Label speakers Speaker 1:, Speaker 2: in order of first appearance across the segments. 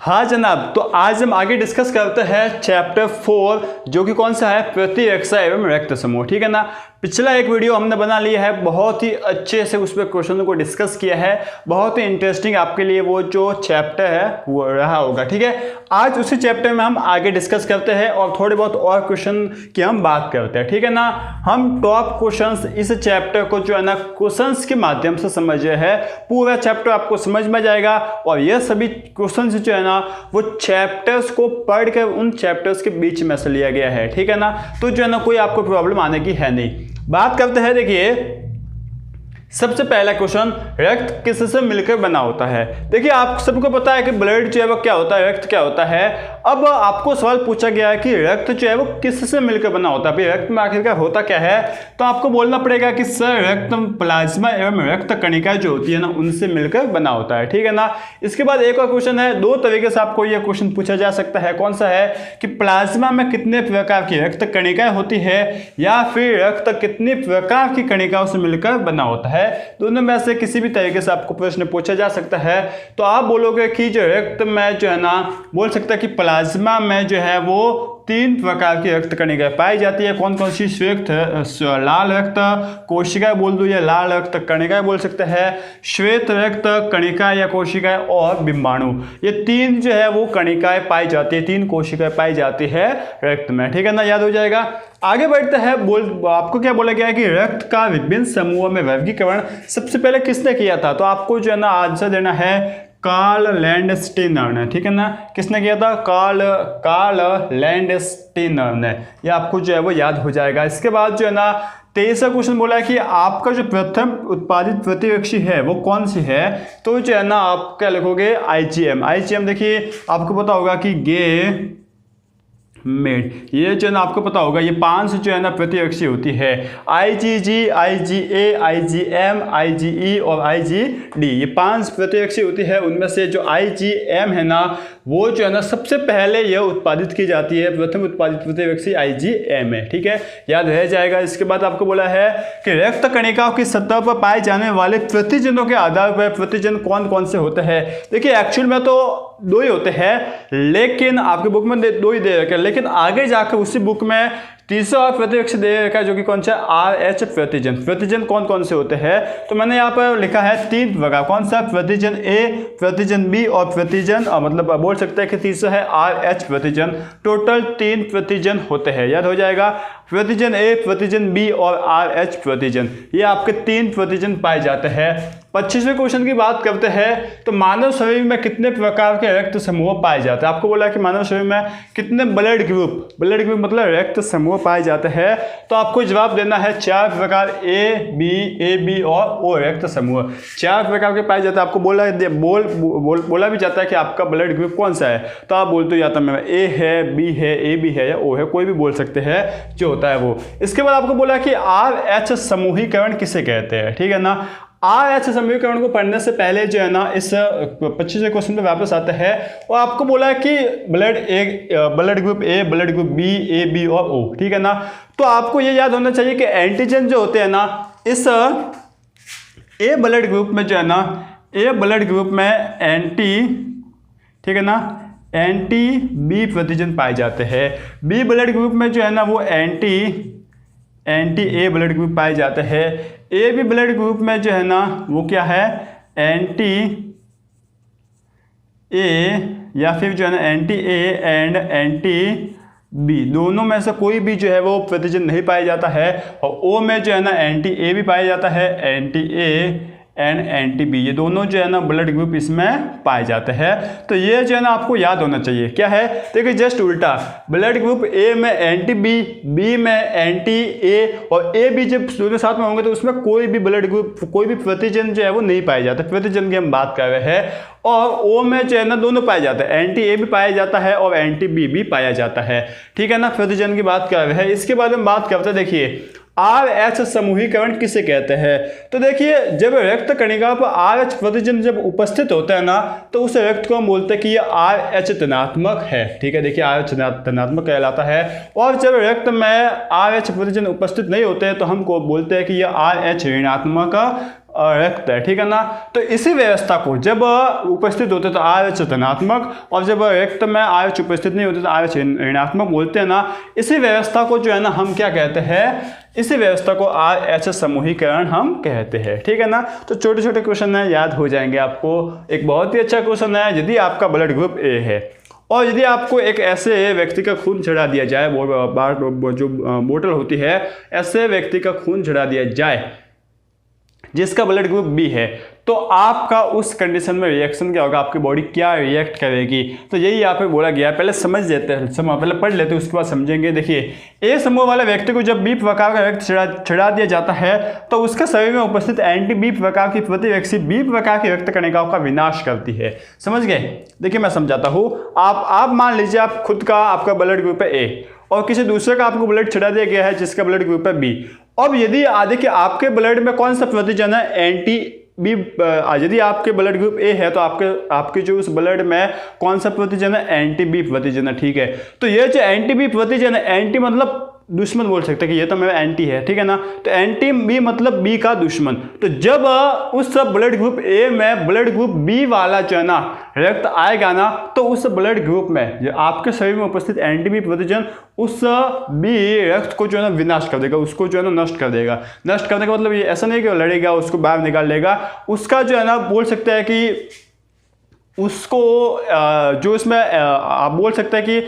Speaker 1: हाँ जनाब, तो आज हम आगे डिस्कस करते हैं चैप्टर 4 जो कि कौन सा है, प्रतिरक्षा एवं रक्त समूह। ठीक है ना। पिछला एक वीडियो हमने बना लिया है, बहुत ही अच्छे से उस पर क्वेश्चनों को डिस्कस किया है, बहुत ही इंटरेस्टिंग आपके लिए वो जो चैप्टर है वो रहा होगा। ठीक है, आज उसी चैप्टर में हम आगे डिस्कस करते हैं और थोड़े बहुत और क्वेश्चन की हम बात करते हैं। ठीक है ना। हम टॉप क्वेश्चंस इस चैप्टर को जो है ना क्वेश्चंस के माध्यम से समझ रहे हैं, पूरा चैप्टर आपको समझ में जाएगा और यह सभी क्वेश्चंस जो है ना वो चैप्टर्स को पढ़कर उन चैप्टर्स के बीच में से लिया गया है। ठीक है ना। तो जो है ना कोई आपको प्रॉब्लम आने की है नहीं। बात करते हैं, देखिए सबसे पहला क्वेश्चन, रक्त किससे मिलकर बना होता है। देखिए आप सबको पता है कि ब्लड जो है वो क्या होता है, रक्त क्या होता है। अब आपको सवाल पूछा गया है कि रक्त जो है वो किससे मिलकर बना होता है। भाई रक्त में आखिरकार होता क्या है, तो आपको बोलना पड़ेगा कि सर रक्त प्लाज्मा एवं रक्त कणिका जो होती है ना उनसे मिलकर बना होता है। ठीक है ना। इसके बाद एक और क्वेश्चन है, दो तरीके से आपको यह क्वेश्चन पूछा जा सकता है। कौन सा है कि प्लाज्मा में कितने प्रकार की रक्त कणिकाएं होती है या फिर रक्त कितने प्रकार की कणिकाओं से मिलकर बना होता है। दोनों में से किसी भी तरीके से आपको प्रश्न पूछा जा सकता है। तो आप बोलोगे कि जो रक्त में जो है ना, बोल सकता है कि प्लाज्मा में जो है वो 3 प्रकार की रक्त कणिकाएं पाई जाती है। कौन कौन सी? श्वेत लाल रक्त कोशिकाएं बोल दो या लाल रक्त कणिकाएं बोल सकते हैं, श्वेत रक्त कणिकाएं या कोशिकाएं और बिंबाणु। ये 3 जो है वो कणिकाएं पाई जाती है, 3 कोशिकाएं पाई जाती है रक्त में। ठीक है ना, याद हो जाएगा। आगे बढ़ते हैं, आपको क्या बोला गया है कि रक्त का विभिन्न समूहों में वर्गीकरण सबसे पहले किसने किया था। तो आपको जो है ना आंसर देना है कार्ल लैंडस्टीनर ने। ठीक है ना। किसने किया था? कार्ल लैंडस्टीनर ने। ये आपको जो है वो याद हो जाएगा। इसके बाद जो है ना 23वां क्वेश्चन बोला है कि आपका जो प्रथम उत्पादित प्रतिरक्षी है वो कौन सी है। तो जो है ना आप क्या लिखोगे? आईजीएम। देखिए आपको पता होगा कि गे मेड, ये जो है ना आपको पता होगा ये 5 जो है ना प्रतिरक्षी होती है, IgG, IgA, IgM, IgE और IgD। ये 5 प्रतिरक्षी होती है। उनमें से जो IgM है ना वो जो है ना सबसे पहले यह उत्पादित की जाती है। प्रथम उत्पादित प्रतिरक्षी IgM है। ठीक है, याद रह जाएगा। इसके बाद आपको बोला है कि रक्त कणिकाओं की सतह पर पाए जाने वाले प्रतिजनों के आधार पर प्रतिजन कौन कौन से होते हैं। देखिए एक्चुअल में तो 2 ही होते हैं, लेकिन आपके बुक में 2 ही दे रखे, लेकिन आगे जाकर उसी बुक में तीसरा और प्रतिरक्षी दे रखा है जो कि कौन सा? RH प्रतिजन। प्रतिजन कौन कौन से होते हैं, तो मैंने यहाँ पर लिखा है 3 प्रकार। कौन सा? प्रतिजन A, प्रतिजन B और प्रतिजन मतलब बोल सकते हैं कि तीसरा है RH प्रतिजन। टोटल 3 प्रतिजन होते हैं, याद हो जाएगा। प्रतिजन A, प्रतिजन B और RH प्रतिजन, ये आपके 3 प्रतिजन पाए जाते हैं। 25वें क्वेश्चन की बात करते हैं, तो मानव शरीर में कितने प्रकार के रक्त समूह पाए जाते हैं। आपको बोला कि मानव शरीर में कितने ब्लड ग्रुप मतलब रक्त समूह पाए जाते हैं। तो आपको जवाब देना है 4 प्रकार, A, B और O रक्त समूह 4 प्रकार के पाए जाते हैं। आपको बोला भी जाता है कि आपका ब्लड ग्रुप कौन सा है, तो आप बोलते जाता है A है, B है, AB है या O है, कोई भी बोल सकते हैं जो होता है वो। इसके बाद आपको बोला कि RH समूहीकरण किसे कहते हैं। ठीक है ना। RH समीकरण को पढ़ने से पहले जो है ना इस 25वें क्वेश्चन पे वापस आते हैं और आपको बोला है कि blood group A, blood group B, AB और O। ठीक है ना। तो आपको ये याद होना चाहिए कि एंटीजन जो होते हैं ना इस A ब्लड ग्रुप में जो है ना, A ब्लड ग्रुप में ठीक है ना एंटी B प्रतिजन पाए जाते हैं। B ब्लड ग्रुप में जो है ना वो एंटी A ब्लड ग्रुप पाए जाते हैं। AB ब्लड ग्रुप में जो है ना वो क्या है? एंटी A या फिर जो है ना anti A and anti B, दोनों में से कोई भी जो है वो प्रतिजन नहीं पाया जाता है। और O में जो है ना एंटी A भी पाया जाता है, anti A and anti B, ये दोनों जो है ना ब्लड ग्रुप इसमें पाए जाते हैं। तो ये जो है ना आपको याद होना चाहिए। क्या है? देखिए जस्ट उल्टा, ब्लड ग्रुप A में एंटी B, B में एंटी A और A B जब दोनों साथ में होंगे तो उसमें कोई भी ब्लड ग्रुप कोई भी प्रतिजन जो है वो नहीं पाए जाते। प्रतिजन की हम बात कर रहे हैं। और O में जो है ना दोनों पाए जाते हैं, एंटी A भी पाया जाता है और एंटी B भी पाया जाता है। ठीक है ना, प्रतिजन की बात कर रहे हैं। इसके बाद हम बात करते हैं, देखिए RH समूहीकरण किसे कहते हैं। तो देखिए जब रक्त कणिका पर RH प्रतिजन जब उपस्थित होता है ना तो उस रक्त को हम बोलते हैं कि ये RH धनात्मक है। ठीक है, देखिए RH धनात्मक कहलाता है। और जब रक्त में RH प्रतिजन उपस्थित नहीं होते हैं तो हमको बोलते हैं कि ये RH ऋणात्मक रिक्त है, ठीक है ना। तो इसी व्यवस्था को जब उपस्थित होते तो RH धनात्मक, और जब रिक्त में RH उपस्थित नहीं होते तो RH ऋणात्मक बोलते हैं ना। इसी व्यवस्था को जो है ना हम क्या कहते हैं, इसी व्यवस्था को RH समूहीकरण हम कहते हैं, ठीक है ना। तो छोटे छोटे क्वेश्चन है, याद हो जाएंगे आपको। एक बहुत ही अच्छा क्वेश्चन है, यदि आपका ब्लड ग्रुप A है और यदि आपको एक ऐसे व्यक्ति का खून चढ़ा दिया जाए, जो बोतल होती है, ऐसे व्यक्ति का खून चढ़ा दिया जाए जिसका ब्लड ग्रुप B है, तो आपका उस कंडीशन में रिएक्शन क्या होगा, आपकी बॉडी क्या रिएक्ट करेगी। तो यही यहाँ पे बोला गया है। पहले समझ लेते हैं, पहले पढ़ लेते हैं, उसके बाद समझेंगे। देखिए, ए समूह वाले व्यक्ति को जब B प्रकार का रक्त चढ़ा दिया जाता है तो उसके शरीर में उपस्थित एंटी B प्रकार की प्रतिरक्षी B प्रकार की रक्त कणिकाओं का विनाश करती है। समझ गए? देखिए मैं समझाता हूँ। आप मान लीजिए आप खुद का, आपका ब्लड ग्रुप है A और किसी दूसरे का आपको ब्लड चढ़ा दिया गया है जिसका ब्लड ग्रुप है B। अब यदि देखिए आपके ब्लड में कौन सा प्रतिजन है, एंटी B। यदि आपके ब्लड ग्रुप A है तो आपके जो उस ब्लड में कौन सा प्रतिजन है, एंटी B प्रतिजन है, ठीक है। तो ये जो एंटी B प्रतिजन है, एंटी मतलब दुश्मन बोल सकते हैं कि ये तो मेरा एंटी है, ठीक है ना। तो एंटी B मतलब B का दुश्मन। तो जब उस ब्लड ग्रुप A में ब्लड ग्रुप B वाला जो है ना रक्त आएगा ना, तो उस ब्लड ग्रुप में जो आपके शरीर में उपस्थित एंटी B प्रतिजन उस B रक्त को जो है ना विनाश कर देगा, उसको जो है ना नष्ट कर देगा। नष्ट करने का मतलब ये ऐसा नहीं कि वो लड़ेगा, उसको बाहर निकाल लेगा। उसका जो है ना बोल सकते हैं कि उसको जो इसमें आप बोल सकते हैं कि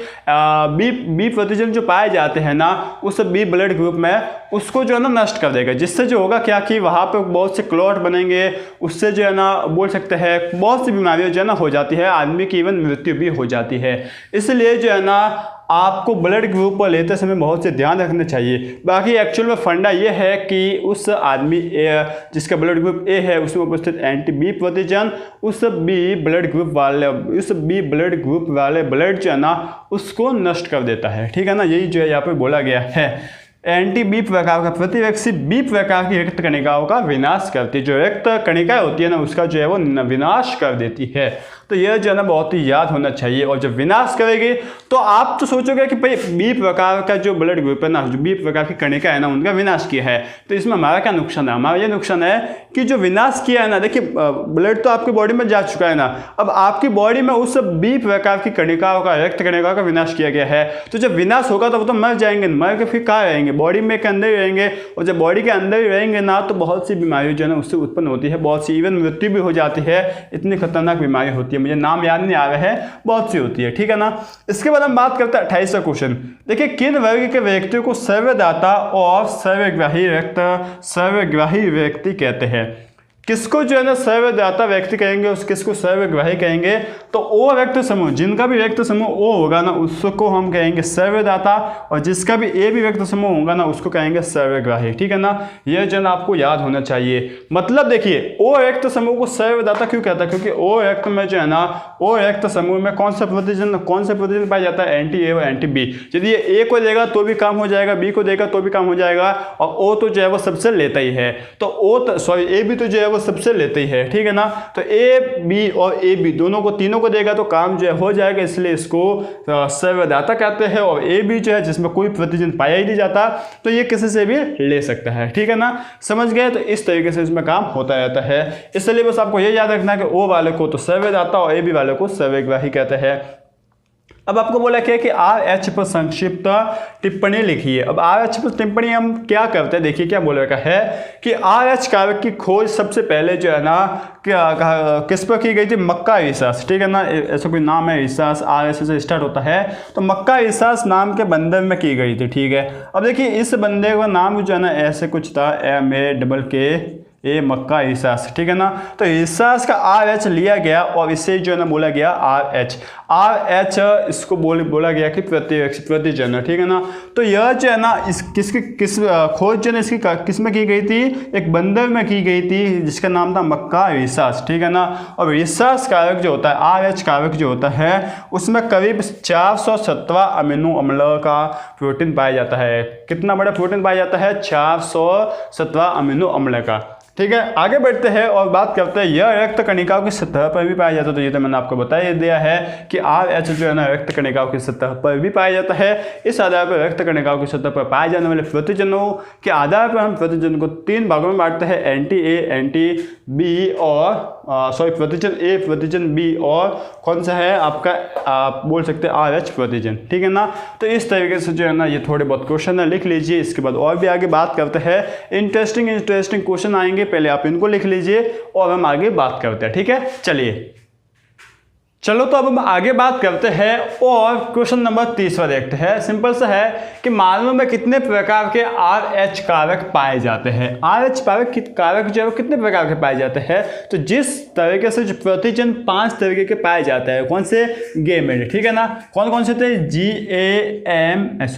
Speaker 1: बी प्रतिजन जो पाए जाते हैं ना उस B ब्लड ग्रुप में, उसको जो है ना नष्ट कर देगा। जिससे जो होगा क्या कि वहाँ पे बहुत से क्लॉट बनेंगे, उससे जो है ना बोल सकते हैं बहुत सी बीमारियाँ जो है ना हो जाती है, आदमी की इवन मृत्यु भी हो जाती है। इसलिए जो है ना आपको ब्लड ग्रुप पर लेते समय बहुत से ध्यान रखना चाहिए। बाकी एक्चुअल में फंडा ये है कि उस आदमी जिसका ब्लड ग्रुप A है उसमें उपस्थित एंटी B प्रतिजन उस B ब्लड ग्रुप वाले ब्लड जो है ना उसको नष्ट कर देता है, ठीक है ना। यही जो है यहाँ पे बोला गया है। एंटी B प्रकार का प्रतिरक्षी B प्रकार की रक्त कणिकाओं का विनाश करती है। जो रक्त कणिकाएं होती है ना उसका जो है वो विनाश कर देती है। तो यह जो है ना बहुत ही याद होना चाहिए। और जब विनाश करेगी तो आप तो सोचोगे कि भाई B प्रकार का जो ब्लड ग्रुप है ना, जो B प्रकार की कणिका है ना, उनका विनाश किया है। तो इसमें हमारा क्या नुकसान है? हमारा ये नुकसान है कि जो विनाश किया है ना, देखिए ब्लड तो आपकी बॉडी में जा चुका है ना, अब आपकी बॉडी में उस B प्रकार की कणिकाओं का, रक्त कणिकाओं का विनाश किया गया है। तो जब विनाश होगा तो वो तो मर जाएंगे, मर के फिर कहाँ रहेंगे? बॉडी में के अंदर ही रहेंगे। और जब बॉडी के अंदर ही रहेंगे ना तो बहुत सी बीमारी जो है ना उससे उत्पन्न होती है, बहुत सी इवन मृत्यु भी हो जाती है। इतनी खतरनाक बीमारी होती है, मुझे नाम याद नहीं आ रहा है, बहुत सी होती है, ठीक है ना। इसके बाद हम बात करते हैं 28वां क्वेश्चन। देखिए, किन वर्ग के व्यक्तियों को सर्वदाता और सर्वग्राही व्यक्ति कहते हैं? किसको जो है ना सर्वदाता व्यक्ति कहेंगे, उस किसको सर्वग्राही कहेंगे? तो ओ रक्त समूह, जिनका भी रक्त समूह ओ होगा ना उसको हम कहेंगे सर्वदाता, और जिसका भी ए भी रक्त समूह होगा ना उसको कहेंगे सर्वग्राही, ठीक है ना। यह जो है ना आपको याद होना चाहिए। मतलब देखिए, ओ रक्त समूह को सर्वदाता क्यों कहता है? क्योंकि ओ रक्त में जो है ना, ओ रक्त समूह में कौन सा प्रतिजन पाया जाता है? एंटी ए और एंटी बी। यदि ये ए को देगा तो भी काम हो जाएगा, बी को देगा तो भी काम हो जाएगा, और ओ तो जो है वो सबसे लेता ही है। तो ए भी तो जो है वो सबसे लेते ही है, ठीक है ना। तो ए बी और ए बी दोनों को, तीनों को देगा तो काम जो है हो जाएगा, इसलिए इसको सर्वदाता कहते हैं। और ए बी जो है जिसमें कोई प्रतिजन पाया ही नहीं जाता, तो ये किसी से भी ले सकता है, ठीक है ना। समझ गए? तो इस तरीके से इसमें काम होता रहता है। इसलिए बस आपको ये याद रखना है कि ओ वाले को तो सर्वदाता और ए बी वाले को सर्वग्राही कहते हैं। अब आपको बोला क्या कि RH पर संक्षिप्त टिप्पणी लिखिए। अब RH पर टिप्पणी हम क्या करते हैं, देखिए क्या बोल रखा है कि RH कारक की खोज सबसे पहले जो है ना किस पर की गई थी? मक्का रिसास, ठीक है ना। ऐसा कोई नाम है रिसास, RS से स्टार्ट होता है, तो मक्का रिसास नाम के बंदर में की गई थी, ठीक है। अब देखिए इस बंदे का नाम जो है ना ऐसे कुछ था, MAKK मक्का रिसास, ठीक है ना। तो रिसास का RH लिया गया और इसे जो है ना बोला गया RH इसको बोला गया कि प्रतिजन, ठीक है ना। तो यह जो है ना किस खोज जो है इसकी किस में की गई थी? एक बंदर में की गई थी जिसका नाम था मक्का रिसास, ठीक है ना। और रिसास कारक जो होता है, RH कारक जो होता है, उसमें करीब 417 अमीनो अम्ल का प्रोटीन पाया जाता है। कितना बड़ा प्रोटीन पाया जाता है? 417 अमीनो अम्ल का। ठीक है, आगे बढ़ते हैं और बात करते हैं यह रक्त कणिकाओं की सतह पर भी पाया जाता है। तो ये तो मैंने आपको बता ही दिया है कि RH जो है ना रक्त कणिकाओं की सतह पर भी पाया जाता है। इस आधार पर रक्त कणिकाओं की सतह पर पाए जाने वाले प्रतिजनों के आधार पर हम प्रतिजन को 3 भागों में बांटते हैं, एंटी ए, एंटी बी और प्रतिजन ए, प्रतिजन बी और कौन सा है आपका आप बोल सकते हैं RH प्रतिजन। ठीक है ना, तो इस तरीके से जो है ना ये थोड़े बहुत क्वेश्चन है, लिख लीजिए। इसके बाद और भी आगे बात करते हैं, इंटरेस्टिंग क्वेश्चन आएंगे, पहले आप इनको लिख लीजिए और हम आगे बात करते हैं। ठीक है, चलिए चलो तो अब हम आगे बात करते हैं और क्वेश्चन नंबर 30 देखते हैं। सिंपल सा है कि मानव में कितने प्रकार के RH कारक पाए जाते हैं। RH कारक जो है वो कितने प्रकार के पाए जाते हैं, तो जिस तरीके से जो प्रतिजन 5 तरीके के पाए जाते हैं, कौन से, गेमेट। ठीक है ना, कौन कौन से थे, GAMED,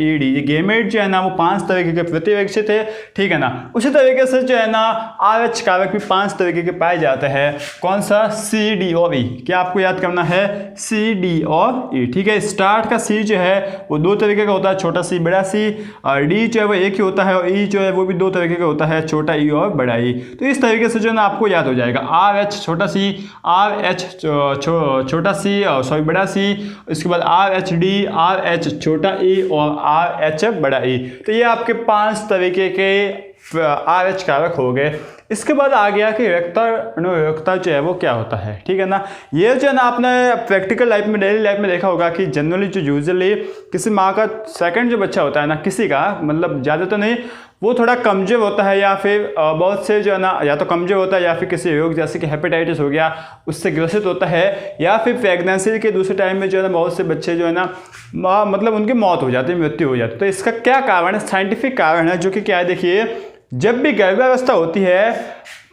Speaker 1: ये गेमेट जो है ना वो 5 तरीके के प्रतिवृक्षी थे। ठीक है ना, उसी तरीके से जो है ना RH कारक भी 5 तरीके के पाए जाते हैं। कौन सा, C, D और E। आपको याद करना है C, D और E। ठीक है, स्टार्ट का C जो है वो 2 तरीके का होता है, छोटा C बड़ा C, और D जो है वो एक ही होता है, और E जो है वो भी 2 तरीके का होता है, छोटा E और बड़ा E। तो इस तरीके से जो है ना आपको याद हो जाएगा, RH छोटा C, RH छोटा C और बड़ा C, इसके बाद RHD, RH छोटा E और RH बड़ा E। तो ये आपके 5 तरीके के RH कारक हो गए। इसके बाद आ गया कि रक्ताणुरेखता जो है वो क्या होता है। ठीक है ना, ये जो है ना आपने प्रैक्टिकल लाइफ में, डेली लाइफ में देखा होगा कि जनरली जो यूजुअली किसी माँ का सेकंड जो बच्चा होता है ना, किसी का मतलब ज़्यादा तो नहीं, वो थोड़ा कमज़ोर होता है, या फिर बहुत से जो है ना या तो कमज़ोर होता है, या फिर किसी रोग जैसे कि हेपेटाइटिस हो गया उससे ग्रसित होता है, या फिर प्रेगनेंसी के दूसरे टाइम में जो है ना बहुत से बच्चे जो है ना मतलब उनकी मौत हो जाती है, मृत्यु हो जाती है। तो इसका क्या कारण है, साइंटिफिक कारण है, जो कि क्या है, देखिए जब भी गर्भावस्था होती है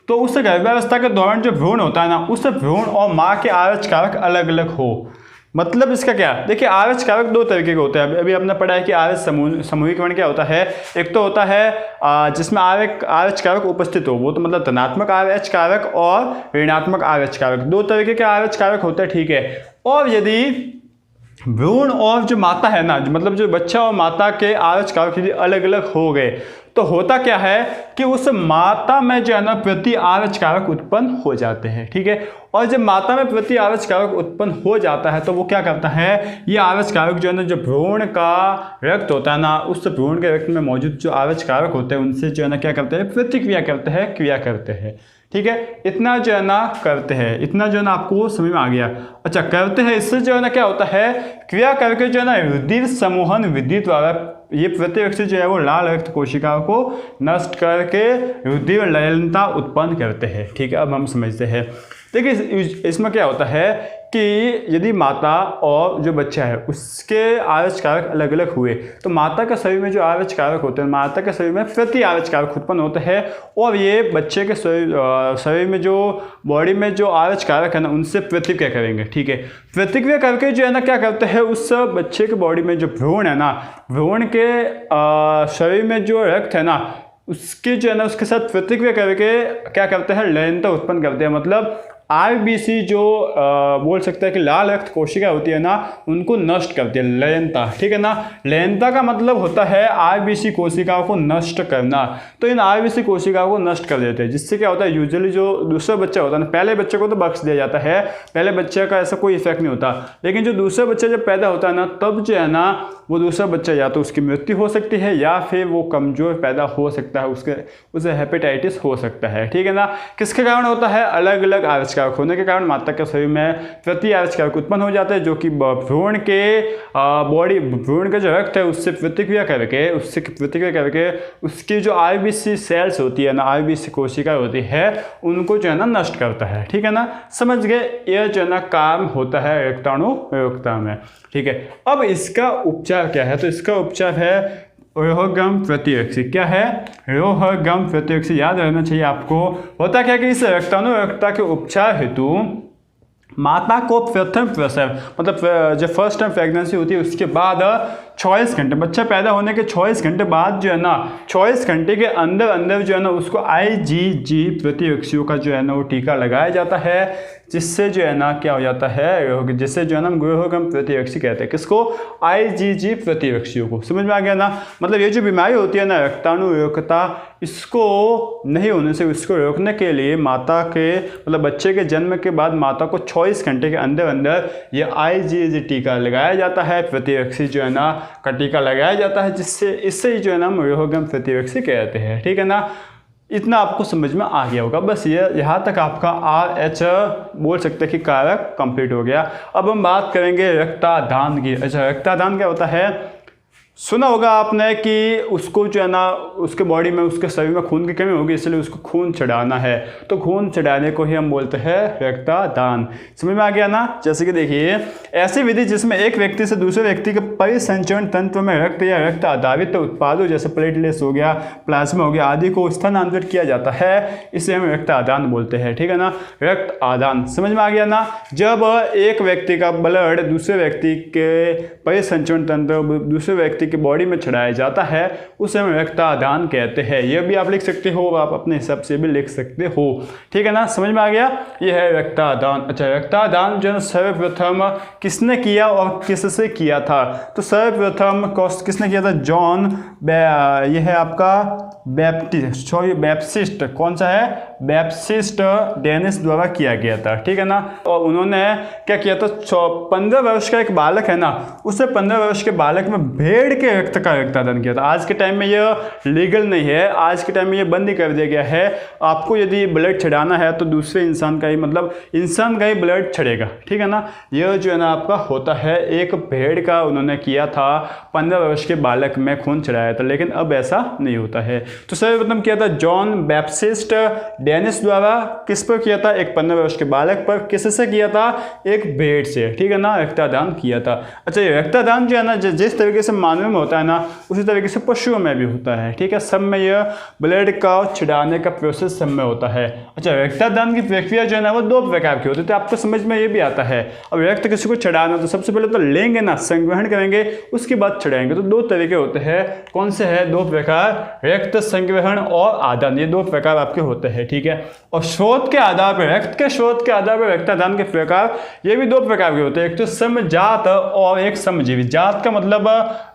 Speaker 1: तो उस गर्भावस्था के दौरान जो भ्रूण होता है ना, उस भ्रूण और माँ के RH कारक अलग अलग हो। मतलब इसका क्या, देखिए RH कारक 2 तरीके के होते हैं। अभी हमने पढ़ा है कि RH समूहीकरण क्या होता है। एक तो होता है जिसमें RH कारक उपस्थित हो, वो तो मतलब धनात्मक RH कारक और ऋणात्मक RH कारक, 2 तरीके के RH कारक होते हैं। ठीक है, और यदि भ्रूण और जो माता है ना, मतलब जो बच्चा और माता के RH कारक यदि अलग अलग हो गए तो होता क्या है कि उस माता में जो है ना प्रति RH कारक उत्पन्न हो जाते हैं। ठीक है, और जब माता में प्रति RH कारक उत्पन्न हो जाता है तो वो क्या करता है, ये RH कारक जो है ना, जो भ्रूण का रक्त होता है ना, उस भ्रूण के रक्त में मौजूद जो RH कारक होते हैं उनसे जो है ना क्या करते हैं, प्रतिक्रिया करते हैं, क्रिया करते हैं। ठीक है, इतना जो है ना करते हैं, इतना जो है ना आपको समझ में आ गया। अच्छा, करते हैं, इससे जो है ना क्या होता है, क्रिया करके जो है ना रुधिर समूहन विधि द्वारा ये प्रतिवृक्षी जो है वो लाल रक्त कोशिकाओं को नष्ट करके रुधिर लयनता उत्पन्न करते हैं। ठीक है, अब हम समझते हैं। देखिए इसमें क्या होता है कि यदि माता और जो बच्चा है उसके RH कारक अलग अलग हुए तो माता के शरीर में जो RH कारक होते हैं, माता के शरीर में प्रति RH कारक उत्पन्न होते हैं, और ये बच्चे के शरीर में जो बॉडी में जो RH कारक है ना उनसे प्रतिक्रिया करेंगे। ठीक है, प्रतिक्रिया करके जो है ना क्या करते हैं, उस बच्चे के बॉडी में जो भ्रूण है ना, भ्रूण के शरीर में जो रक्त है ना उसके जो है ना उसके साथ प्रतिक्रिया करके क्या करते हैं, लयनता उत्पन्न करते हैं। मतलब RBC जो बोल सकता है कि लाल रक्त कोशिका होती है ना, उनको नष्ट करती है, लयनता। ठीक है ना, लयनता का मतलब होता है RBC कोशिकाओं को नष्ट करना। तो इन RBC कोशिकाओं को नष्ट कर देते हैं, जिससे क्या होता है, यूजुअली जो दूसरा बच्चा होता है ना, पहले बच्चे को तो बख्श दिया जाता है, पहले बच्चे का ऐसा कोई इफेक्ट नहीं होता, लेकिन जो दूसरा बच्चा जब पैदा होता है ना, तब जो है ना वो दूसरा बच्चा या तो उसकी मृत्यु हो सकती है या फिर वो कमजोर पैदा हो सकता है, उसे हेपेटाइटिस हो सकता है। ठीक है ना, किसके कारण होता है, अलग अलग RH कारक होने के कारण माता के शरीर में प्रति RH कारक उत्पन्न हो जाते हैं, जो कि भ्रूण के जो रक्त है उससे प्रतिक्रिया करके उसकी जो RBC सेल्स होती है ना, RBC कोशिका होती है, उनको जो है ना नष्ट करता है। ठीक है ना, समझ गए, यह जो है ना काम होता है रक्ताणुरेखता में। ठीक है, अब इसका उपचार क्या है, तो इसका उपचार है रोहगम प्रतिरक्षी। क्या है, रोहगम प्रतिरक्षी, याद रहना चाहिए आपको। होता क्या कि इस रक्ताणुरेखता के उपचार हेतु माता को प्रथम प्रसव मतलब जब फर्स्ट टाइम प्रेगनेंसी होती है उसके बाद 24 घंटे, बच्चा पैदा होने के 24 घंटे बाद जो है ना, 24 घंटे के अंदर जो है ना उसको IgG प्रतिरक्षियों का जो है ना वो टीका लगाया जाता है, जिससे जो है ना क्या हो जाता है, जिससे जो है ना हम ग्रहोगम प्रतिरक्षी कहते हैं। किसको? IgG प्रतिरक्षियों को। समझ में आ गया ना? मतलब ये जो बीमारी होती है ना रक्ताणुरोगता, इसको नहीं होने से, इसको रोकने के लिए माता के मतलब बच्चे के जन्म के बाद माता को 24 घंटे के अंदर अंदर ये IgG टीका लगाया जाता है, प्रतिरक्षी जो है ना का टीका लगाया जाता है, जिससे इससे ही जो है ना हम रोगोगम प्रतिरक्षी कहते हैं। ठीक है ना? इतना आपको समझ में आ गया होगा। बस ये यहाँ तक आपका RH बोल सकते हैं कि कारक कंप्लीट हो गया। अब हम बात करेंगे रक्तदान की। अच्छा, रक्तदान क्या होता है? सुना होगा आपने कि उसको जो है ना उसके बॉडी में, उसके शरीर में खून की कमी होगी, इसलिए उसको खून चढ़ाना है, तो खून चढ़ाने को ही हम बोलते हैं रक्तदान। समझ में आ गया ना? जैसे कि देखिए, ऐसी विधि जिसमें एक व्यक्ति से दूसरे व्यक्ति के परिसंचरण तंत्र में रक्त या रक्त आधारित उत्पादों जैसे प्लेटलेट्स हो गया, प्लाज्मा हो गया आदि को स्थानांतरित किया जाता है, इसे हम रक्तदान बोलते हैं। ठीक है ना? रक्त आदान। समझ में आ गया ना? जब एक व्यक्ति का ब्लड दूसरे व्यक्ति के परिसंचरण तंत्र, दूसरे व्यक्ति की बॉडी में चढ़ाया जाता है, उसे हम रक्तदान कहते हैं। यह भी आप लिख सकते हो, आप अपने हिसाब से भी लिख सकते हो। ठीक है ना? समझ में आ गया? यह है रक्तदान। अच्छा, रक्तदान जो है सर्वप्रथम किसने किया और किससे किया था? तो सर्वप्रथम किसने किया था? जॉन यह है आपका बैप्टिस्ट। कौन सा है? बैप्टिस्ट डेनिस द्वारा किया गया था। ठीक है ना? और उन्होंने क्या किया था? 15 वर्ष का एक बालक है ना, उसे 15 वर्ष के बालक में भेड़ के रक्त का रक्तदान किया था। आज के टाइम में यह लीगल नहीं है, आज के टाइम में यह बंद ही कर दिया गया है। आपको यदि ब्लड चढ़ाना है तो दूसरे इंसान का ही, मतलब इंसान का ही ब्लड चढ़ेगा। ठीक है ना? यह जो है ना आपका होता है, एक भेड़ का उन्होंने किया था, 15 वर्ष के बालक में खून चढ़ाया था, लेकिन अब ऐसा नहीं होता है। तो सर्वप्रथम किया था जॉन बैप्टिस्ट डेनिस द्वारा। किस पर किया था? एक 15 वर्ष के बालक पर। किससे किया था? एक भेड़ से। ठीक है ना? रक्तदान किया था। अच्छा, ये रक्तदान जो है ना जिस तरीके से मानव में होता है ना, उसी तरीके से पशुओं में भी होता है। ठीक है? सब में यह ब्लड का छिड़ाने का प्रोसेस सब में होता है। अच्छा, रक्तदान की प्रक्रिया जो है ना वो 2 प्रकार की होती है, तो आपको समझ में ये भी आता है। अब रक्त किसी को चढ़ाना तो सबसे पहले तो लेंगे ना, संग्रहण करेंगे, उसके बाद चढ़ाएंगे। तो 2 तरीके होते हैं। कौन से है 2 प्रकार? रक्त संग्रहण और आदान, ये 2 प्रकार आपके होते हैं। ठीक है? और स्रोत के आधार पर, रक्त के स्रोत के आधार पर रक्तदान के प्रकार ये भी 2 प्रकार के होते हैं। एक तो समजात और एक समजीवी। जात का मतलब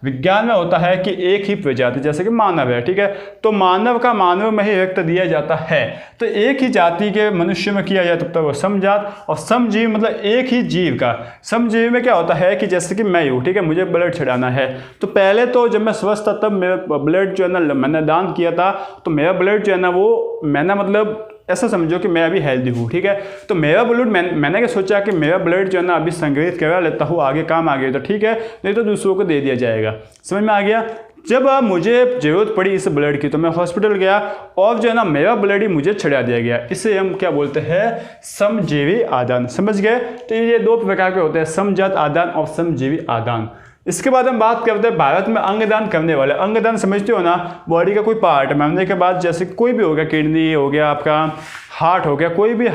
Speaker 1: विज्ञान में होता है कि एक ही प्रजाति, जैसे कि मानव है। ठीक है? तो मानव का मानव में ही रक्त दिया जाता है, तो एक ही जाति के मनुष्य में किया जाए तब वो समजात। और समजीव मतलब एक ही जीव का। समजीव में क्या होता है कि जैसे कि मैं हूँ, ठीक है, मुझे ब्लड चढ़ाना है, तो पहले तो जब मैं स्वस्थ था तब मेरा ब्लड जो है ना मैंने दान किया था, तो मेरा ब्लड जो है ना वो मैंने मतलब ऐसा समझो कि मैं अभी हेल्दी हूँ। ठीक है? तो मेरा ब्लड मैंने क्या सोचा कि मेरा ब्लड जो है ना अभी संग्रहित करा लेता हूँ, आगे काम आ गया तो ठीक है, नहीं तो दूसरों को दे दिया जाएगा। समझ में आ गया? जब मुझे ज़रूरत पड़ी इस ब्लड की तो मैं हॉस्पिटल गया और जो है ना मेरा ब्लड ही मुझे चढ़ा दिया गया। इसे हम क्या बोलते हैं? समजीवी आदान। समझ गए? तो ये 2 प्रकार के होते हैं, समजात आदान और समजीवी आदान। इसके बाद हम बात करते हैं भारत में अंगदान करने वाले। अंगदान समझते हो ना? बॉडी का कोई पार्ट मरने के बाद, जैसे कोई भी हो गया, किडनी हो गया, आपका हार्ट हो गया, कोई भी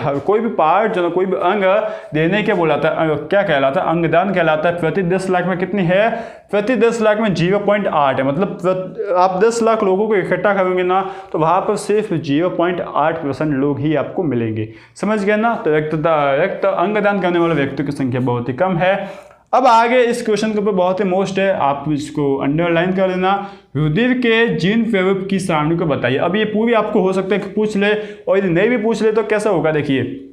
Speaker 1: पार्ट जो ना, कोई भी अंग देने के बोलाता है, क्या कहलाता है? अंगदान कहलाता है। प्रति 10 लाख में कितनी है? प्रति 10 लाख में 0.8 है। मतलब आप 10 लाख लोगों को इकट्ठा करोगे ना तो वहाँ पर सिर्फ 0.8% लोग ही आपको मिलेंगे। समझ गए ना? तो रक्त अंगदान करने वाले व्यक्तियों की संख्या बहुत ही कम है। अब आगे इस क्वेश्चन के ऊपर बहुत ही मोस्ट है, आप इसको अंडरलाइन कर लेना। रुधिर के जीन स्वरूप की सारणी को बताइए। अब ये पूरी आपको हो सकता है कि पूछ ले, और यदि नहीं भी पूछ ले तो कैसा होगा? देखिए,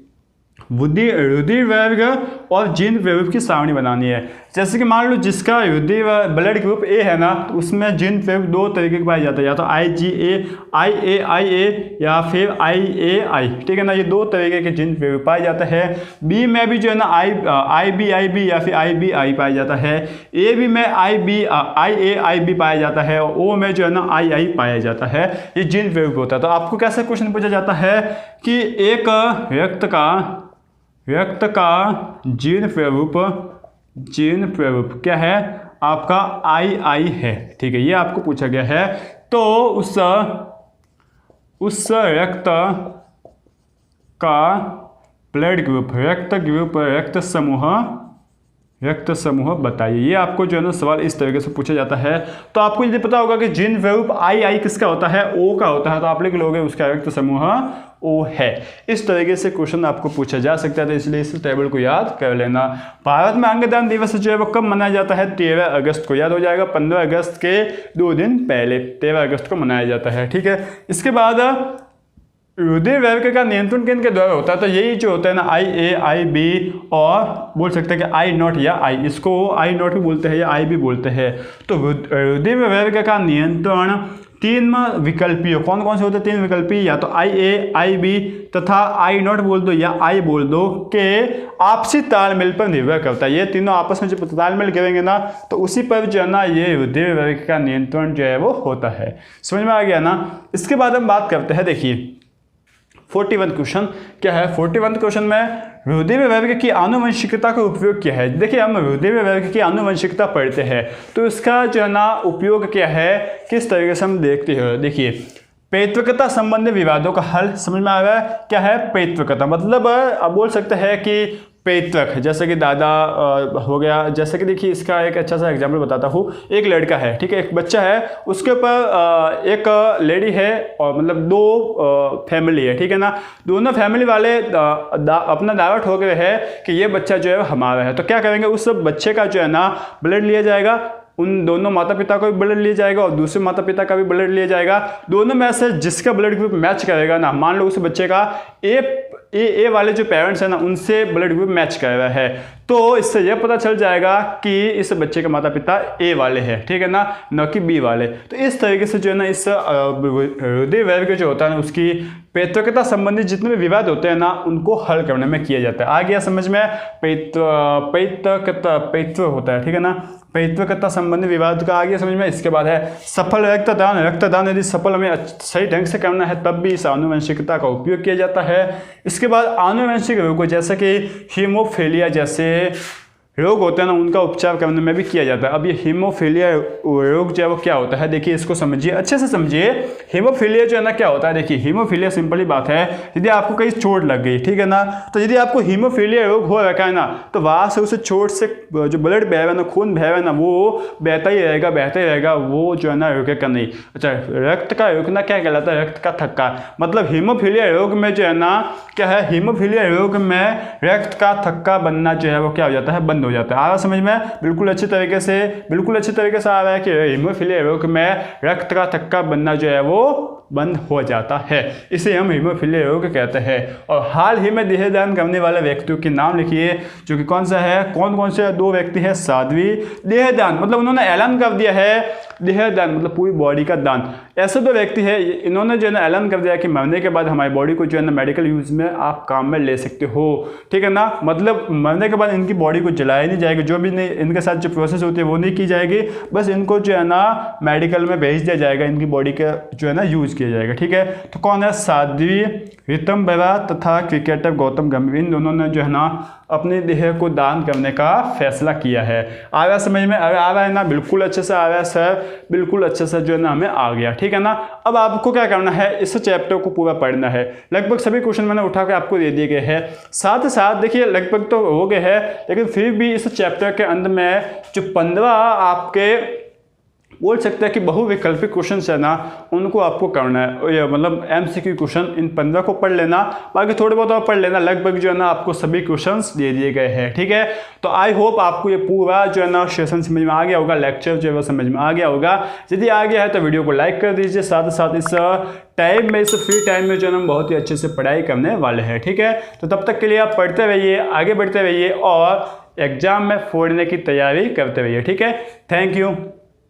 Speaker 1: रुधिर वर्ग और जीन स्वरूप की सारणी बनानी है। जैसे कि मान लो जिसका रुधिर ब्लड ग्रुप ए है ना, तो उसमें जीन स्वरूप 2 तरीके के पाए जाते हैं, या तो IA या फिर IAI। ठीक है ना? ये 2 तरीके के जीन स्वरूप पाए जाते हैं। बी में भी जो है ना IB या फिर IBI पाया जाता है। ए बी में IAIB पाया जाता है, और ओ में जो है ना II पाया जाता है। ये जीन स्वरूप होता है। तो आपको कैसे क्वेश्चन पूछा जाता है कि एक रक्त का जीन स्वरूप क्या है? आपका II है। ठीक है? ये आपको पूछा गया है। तो उस रक्त का ब्लड ग्रुप, रक्त समूह बताइए। ये आपको जो है ना सवाल इस तरीके से पूछा जाता है। तो आपको यदि पता होगा कि जीन स्वरूप II किसका होता है? O का होता है, तो आप लिख लोगे उसका रक्त समूह ओ है। इस तरीके से क्वेश्चन आपको पूछा जा सकता है, तो इसलिए इस टेबल को याद कर लेना। भारत में अंगदान दिवस जो है वो कब मनाया जाता है? 13 अगस्त को। याद हो जाएगा, 15 अगस्त के 2 दिन पहले 13 अगस्त को मनाया जाता है। ठीक है, इसके बाद हृदय वैविक का नियंत्रण किनके द्वारा होता है? तो यही जो होता है ना, IA, IB और बोल सकते हैं कि I0 या I, इसको I0 भी बोलते हैं या I भी बोलते हैं। तो हृदय वैविक का नियंत्रण 3 विकल्पी, कौन कौन से होते हैं 3 विकल्पी? या तो IA, IB तथा I0 बोल दो या I बोल दो, के आपसी तालमेल पर निर्भर करता है। ये तीनों आपस में जो तालमेल करेंगे ना, तो उसी पर जो है ना ये हृदय वैविक का नियंत्रण जो है वो होता है। समझ में आ गया ना? इसके बाद हम बात करते हैं, देखिए 41 क्वेश्चन क्या है। 41 क्वेश्चन में हृदय वैविक की आनुवंशिकता का उपयोग क्या है? देखिए, हम हृदय वैविक की आनुवंशिकता पढ़ते हैं, तो इसका जो है ना उपयोग क्या है, किस तरीके से हम देखते हैं। देखिए, पैतृकता संबंधी विवादों का हल। समझ में आ रहा है क्या है पैतृकता? मतलब अब बोल सकते हैं कि पैतृक, जैसे कि दादा हो गया। जैसे कि देखिए, इसका एक अच्छा सा एग्जाम्पल बताता हूँ। एक लड़का है, ठीक है, एक बच्चा है, उसके ऊपर एक लेडी है और मतलब 2 फैमिली है, ठीक है ना। दोनों फैमिली वाले अपना दावा ठोक रहे हैं कि ये बच्चा जो है हमारा है। तो क्या करेंगे, उस बच्चे का जो है ना ब्लड लिया जाएगा, उन दोनों माता पिता का भी ब्लड लिया जाएगा और दूसरे माता पिता का भी ब्लड लिया जाएगा। दोनों में से जिसका ब्लड ग्रुप मैच करेगा ना, मान लो उस बच्चे का ए वाले जो पेरेंट्स हैं ना, उनसे ब्लड ग्रुप मैच कर रहा है, तो इससे यह पता चल जाएगा कि इस बच्चे के माता पिता ए वाले हैं, ठीक है ना, न कि बी वाले। तो इस तरीके से जो है ना इस हृदय वैविक जो होता है ना, उसकी पैतृकता संबंधी जितने भी विवाद होते हैं ना, उनको हल करने में किया जाता है। आ गया समझ में? पैतृ होता है, ठीक है ना, पैतृकता संबंधी विवाद का आ गया समझ में। इसके बाद है सफल रक्तदान। रक्तदान यदि सफल हमें सही ढंग से करना है, तब भी इस आनुवंशिकता का उपयोग किया जाता है। इसके बाद आनुवंशिक रोगों जैसे कि हीमोफीलिया जैसे रोग होते हैं ना, उनका उपचार करने में भी किया जाता है। अब ये हीमोफीलिया रोग जो है वो क्या होता है, देखिए इसको समझिए, अच्छे से समझिए। हीमोफीलिया जो है ना क्या होता है, देखिए हीमोफीलिया सिंपली बात है, यदि आपको कहीं चोट लग गई, ठीक है ना, तो यदि आपको हीमोफीलिया रोग हो रखा है ना, तो वहाँ से उसे चोट से जो ब्लड बह रहा है ना, खून बह रहा है ना, वो बहता ही रहेगा, वो जो है ना रुकेगा नहीं। अच्छा, रक्त का रुकना क्या कहलाता है? रक्त का थक्का। मतलब हीमोफीलिया रोग में जो है ना क्या है, हीमोफीलिया रोग में रक्त का थक्का बनना जो है वो क्या हो जाता है, बंद हो जाता है। आ रहा समझ में? बिल्कुल अच्छी तरीके से आ रहा है कि हीमोफीलिया रोग में रक्त का थक्का बनना जो है वो बंद हो जाता है, इसे हम हीमोफीलिया रोग कहते हैं। और हाल ही में देहदान करने वाले व्यक्तियों के नाम लिखिए, जो कि कौन सा है, कौन से 2 व्यक्ति हैं। साध्वी देहदान, मतलब उन्होंने ऐलान कर दिया है, देहदान मतलब पूरी बॉडी का दान। ऐसे 2 व्यक्ति है, इन्होंने जो है ना ऐलान कर दिया कि मरने के बाद हमारी बॉडी को जो है ना मेडिकल यूज में आप काम में ले सकते हो, ठीक है ना। मतलब मरने के बाद इनकी बॉडी को जलाया नहीं जाएगा, जो भी नहीं इनके साथ जो प्रोसेस होती है वो नहीं की जाएगी, बस इनको जो है ना मेडिकल में भेज दिया जाएगा, इनकी बॉडी का जो है ना यूज किया जाएगा, ठीक है। तो कौन है, साध्वी ऋतंभरा तथा क्रिकेटर गौतम गंभीर, इन दोनों ने जो है ना अपने देह को दान करने का फैसला किया है। आ रहा समझ में? आ रहा है ना? बिल्कुल अच्छे से आ रहा है सर, बिल्कुल अच्छे से जो है ना हमें आ गया, ठीक है ना। अब आपको क्या करना है, इस चैप्टर को पूरा पढ़ना है। लगभग सभी क्वेश्चन मैंने उठा के आपको दे दिए गए हैं। साथ ही साथ देखिए, लगभग तो हो गए हैं, लेकिन फिर भी इस चैप्टर के अंत में जो 15 आपके बोल सकते हैं कि बहुविकल्पिक क्वेश्चन है ना, उनको आपको करना है। मतलब MCQ क्वेश्चन इन 15 को पढ़ लेना, बाकी थोड़े बहुत और पढ़ लेना। लगभग जो है ना आपको सभी क्वेश्चंस दे दिए गए हैं, ठीक है। तो आई होप आपको ये पूरा जो है ना सेशन समझ में आ गया होगा, लेक्चर जो है वो समझ में आ गया होगा। यदि आ गया है तो वीडियो को लाइक कर दीजिए। साथ ही साथ इस टाइम में, इस फ्री टाइम में जो है ना हम बहुत ही अच्छे से पढ़ाई करने वाले हैं, ठीक है। तो तब तक के लिए आप पढ़ते रहिए, आगे बढ़ते रहिए और एग्जाम में फोड़ने की तैयारी करते रहिए, ठीक है। Thank you.